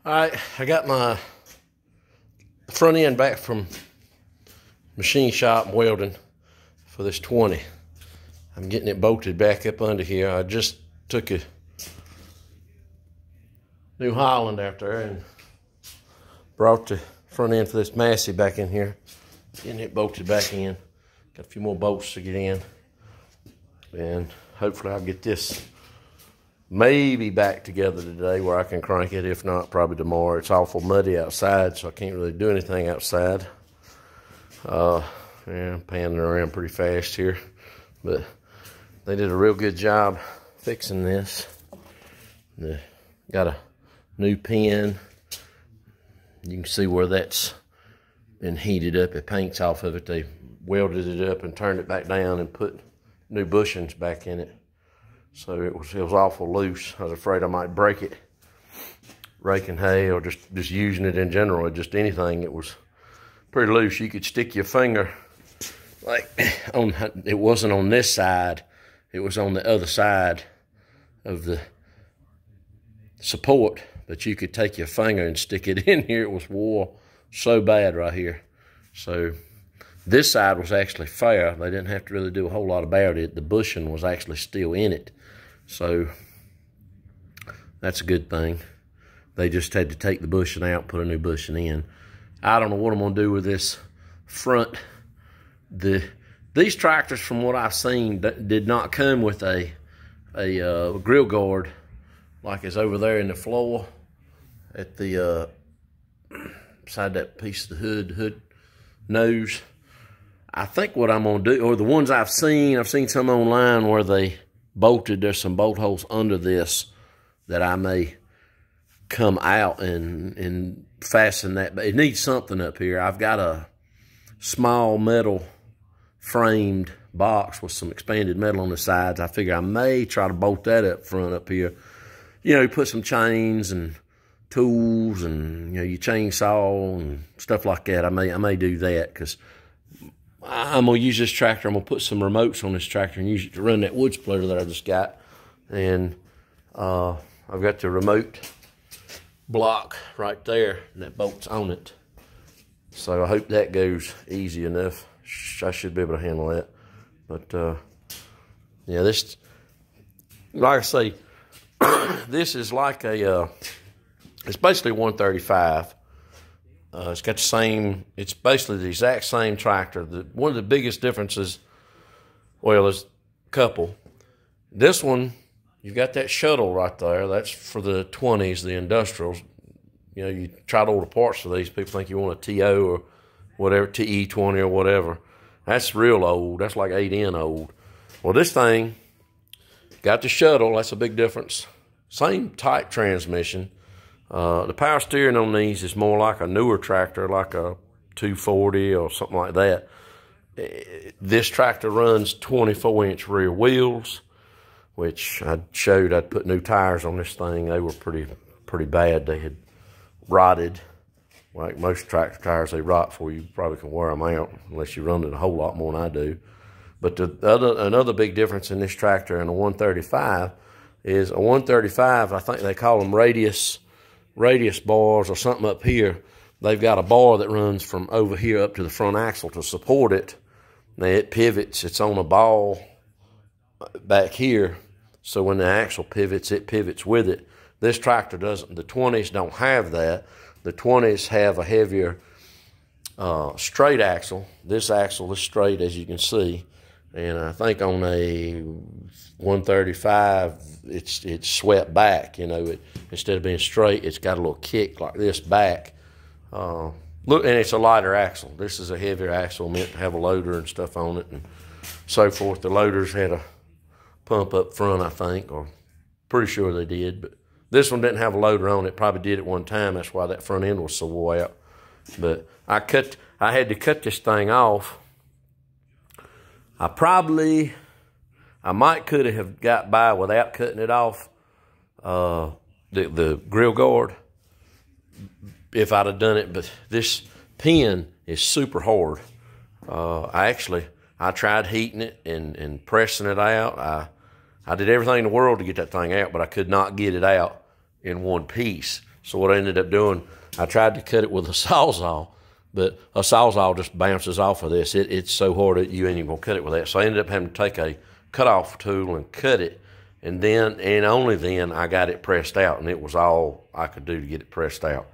All right, I got my front end back from machine shop welding for this 20. I'm getting it bolted back up under here. I just took a New Holland out there and brought the front end for this massey back in here. Getting it bolted back in. Got a few more bolts to get in. And hopefully I'll get this maybe back together today where I can crank it. If not, probably tomorrow. It's awful muddy outside, so I can't really do anything outside. Yeah, I'm panning around pretty fast here. But they did a real good job fixing this. They got a new pin. You can see where that's been heated up. It paints off of it. They welded it up and turned it back down and put new bushings back in it. So it was awful loose. I was afraid I might break it raking hay or just using it in general, just anything. It was pretty loose. You could stick your finger like on, it wasn't on this side, it was on the other side of the support, but you could take your finger and stick it in here. It was wore so bad right here. So this side was actually fair. They didn't have to really do a whole lot about it. The bushing was actually still in it. So that's a good thing. They just had to take the bushing out, put a new bushing in. I don't know what I'm gonna do with this front. These tractors, from what I've seen, did not come with a grill guard like is over there in the floor at the beside that piece of the hood nose. I think what I'm gonna do, or the ones I've seen some online where they bolted, there's some bolt holes under this that I may come out and fasten that, but it needs something up here. I've got a small metal framed box with some expanded metal on the sides. I figure I may try to bolt that up front up here. You know, you put some chains and tools and, you know, your chainsaw and stuff like that. I may do that because I'm going to use this tractor. I'm going to put some remotes on this tractor and use it to run that wood splitter that I just got. And I've got the remote block right there, and that bolt's on it. So I hope that goes easy enough. I should be able to handle that. But, yeah, this, like I say, this is like a, it's basically 135. It's got the same, it's basically the exact same tractor. One of the biggest differences, well, there's a couple. This one, you've got that shuttle right there. That's for the 20s, the industrials. You know, you try to order parts for these, people think you want a TO or whatever, TE20 or whatever. That's real old. That's like 8N old. Well, this thing got the shuttle. That's a big difference. Same type transmission. The power steering on these is more like a newer tractor, like a 240 or something like that. This tractor runs 24-inch rear wheels, which I showed. I'd put new tires on this thing. They were pretty bad. They had rotted. Like most tractor tires, they rot before you probably can wear them out, unless you run it a whole lot more than I do. But another big difference in this tractor and a 135 is a 135, I think they call them radius bars or something up here. They've got a bar that runs from over here up to the front axle to support it. Now it pivots, it's on a ball back here. So when the axle pivots, it pivots with it. This tractor doesn't. The 20s don't have that. The 20s have a heavier straight axle. This axle is straight, as you can see. And I think on a 135, it's swept back. You know, instead of being straight, it's got a little kick like this back. Look, and it's a lighter axle. This is a heavier axle meant to have a loader and stuff on it and so forth. The loaders had a pump up front, I think, or pretty sure they did. But this one didn't have a loader on it. Probably did at one time. That's why that front end was so wore out. But I had to cut this thing off. I might could have got by without cutting it off, the grill guard, if I'd have done it. But this pin is super hard. I tried heating it and pressing it out. I did everything in the world to get that thing out, but I could not get it out in one piece. So what I ended up doing, I tried to cut it with a Sawzall, but a Sawzall just bounces off of this. It's so hard that you ain't even gonna cut it with that. So I ended up having to take a cut-off tool and cut it, and then, and only then, I got it pressed out, and it was all I could do to get it pressed out.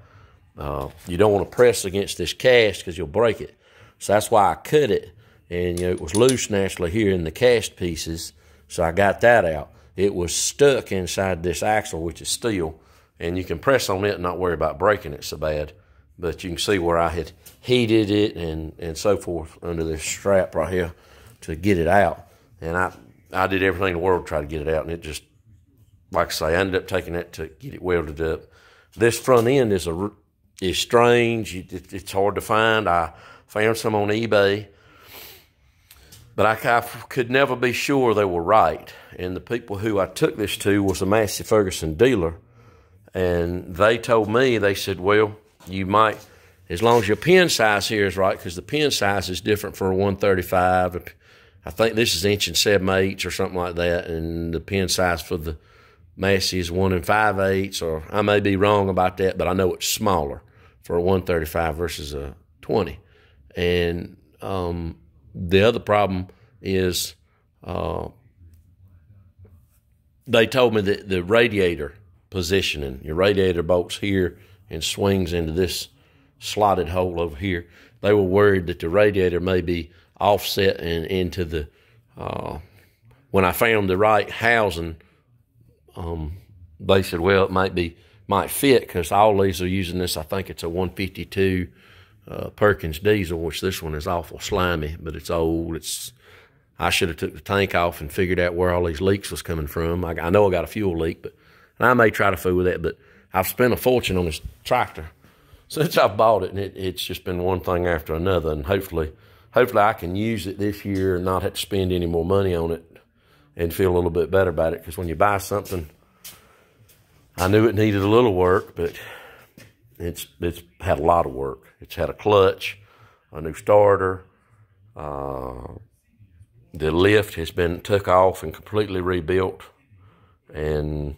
You don't want to press against this cast because you'll break it. So that's why I cut it, and it was loose naturally here in the cast pieces, so I got that out. It was stuck inside this axle, which is steel, and you can press on it and not worry about breaking it so bad. But you can see where I had heated it and so forth under this strap right here to get it out. And I did everything in the world to try to get it out, and it just, like I say, I ended up taking that to get it welded up. This front end is strange. It's hard to find. I found some on eBay, but I could never be sure they were right. And the people who I took this to was a Massey Ferguson dealer, and they told me, they said, well, you might, as long as your pin size here is right, because the pin size is different for a 135. I think this is 1 7/8 or something like that, and the pin size for the Massey is 1 5/8, or I may be wrong about that, but I know it's smaller for a 135 versus a 20. And the other problem is they told me that the radiator positioning, your radiator bolts here and swings into this slotted hole over here. They were worried that the radiator may be offset and into the, when I found the right housing, they said, well, it might fit, because all these are using this, I think it's a 152 Perkins diesel, which this one is awful slimy, but it's old. I should have took the tank off and figured out where all these leaks was coming from. I know I got a fuel leak, but and I may try to fool with that, but I've spent a fortune on this tractor since I bought it, and it's just been one thing after another, and hopefully I can use it this year and not have to spend any more money on it and feel a little bit better about it, because when you buy something, I knew it needed a little work, but it's had a lot of work. It's had a clutch, a new starter, the lift has been took off and completely rebuilt, and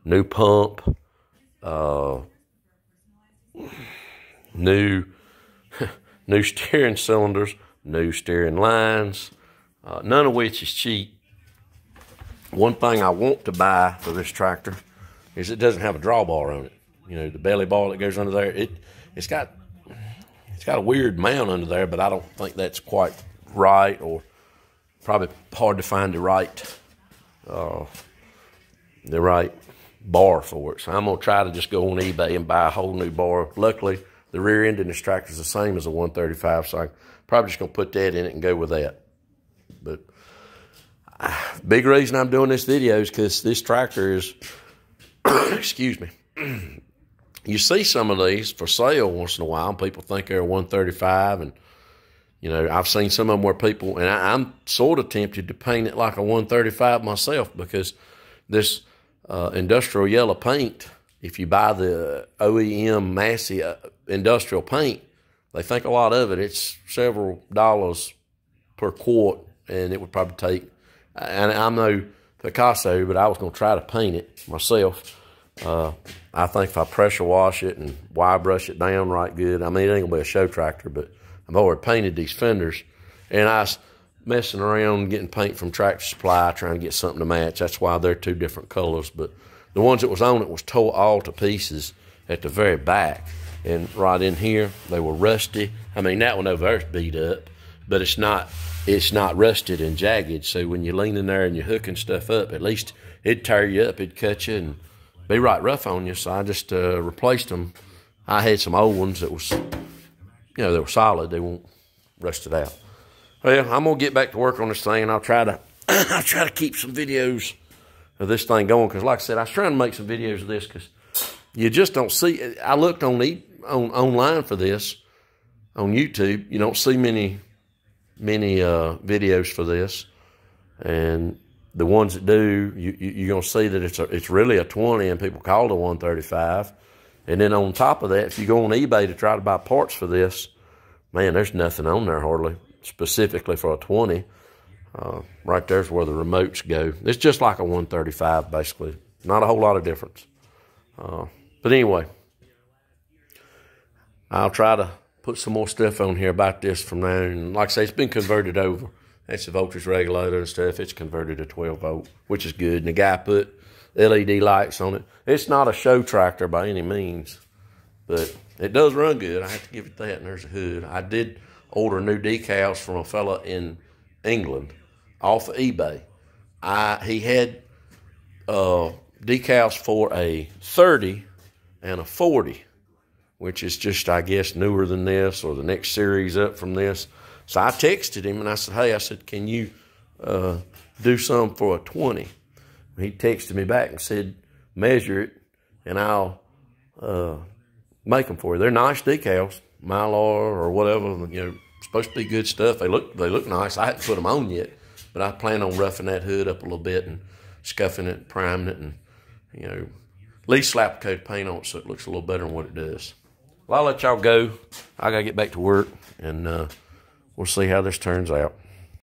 new pump, new steering cylinders, new steering lines, none of which is cheap. One thing I want to buy for this tractor is it doesn't have a drawbar on it. The belly bar that goes under there, it's got a weird mount under there, but I don't think that's quite right, or probably hard to find the right bar for it. So I'm gonna try to just go on eBay and buy a whole new bar. Luckily, the rear end in this tractor is the same as a 135, so I'm probably just gonna put that in it and go with that. But big reason I'm doing this video is because this tractor is, excuse me, you see some of these for sale once in a while, and people think they're a 135, and I've seen some of them where people, and I'm sort of tempted to paint it like a 135 myself, because this industrial yellow paint, if you buy the OEM Massey industrial paint, they think a lot of it. It's several dollars per quart, and it would probably take, and I'm no Picasso, but I was going to try to paint it myself. I think if I pressure wash it and wire brush it down right good, I mean, it ain't going to be a show tractor, but I've already painted these fenders, and I was messing around getting paint from Tractor Supply, trying to get something to match. That's why they're two different colors, but the ones that was on it was tore all to pieces at the very back, and right in here, they were rusty. I mean, that one over there is beat up, but it's not rusted and jagged, so when you lean in there and you're hooking stuff up, at least it'd tear you up, it'd cut you, and be right rough on you, so I just replaced them. I had some old ones that was, they were solid. They won't rust it out. Well, I'm gonna get back to work on this thing, and I'll try to keep some videos of this thing going, because like I said, I was trying to make some videos of this, because you just don't see. I looked online for this on YouTube. You don't see many videos for this, and the ones that do, you're gonna see that it's really a 20, and people call it a 135. And then on top of that, if you go on eBay to try to buy parts for this, man, there's nothing on there hardly, specifically for a 20. Right there's where the remotes go. It's just like a 135, basically. Not a whole lot of difference. But anyway, I'll try to put some more stuff on here about this from now. And like I say, it's been converted over. That's the voltage regulator and stuff. It's converted to 12 volt, which is good. And the guy put LED lights on it. It's not a show tractor by any means, but it does run good. I have to give it that. And there's a hood. I did order new decals from a fella in England off of eBay. He had decals for a 30 and a 40, which is just, I guess, newer than this or the next series up from this. So I texted him and I said, hey, I said, can you do some for a 20? He texted me back and said, measure it and I'll make them for you. They're nice decals, Mylar or whatever. You know, supposed to be good stuff. They look nice. I haven't put them on yet, but I plan on roughing that hood up a little bit and scuffing it, priming it, and you know, at least slap a coat of paint on it so it looks a little better than what it does. Well, I'll let y'all go. I gotta get back to work, and we'll see how this turns out.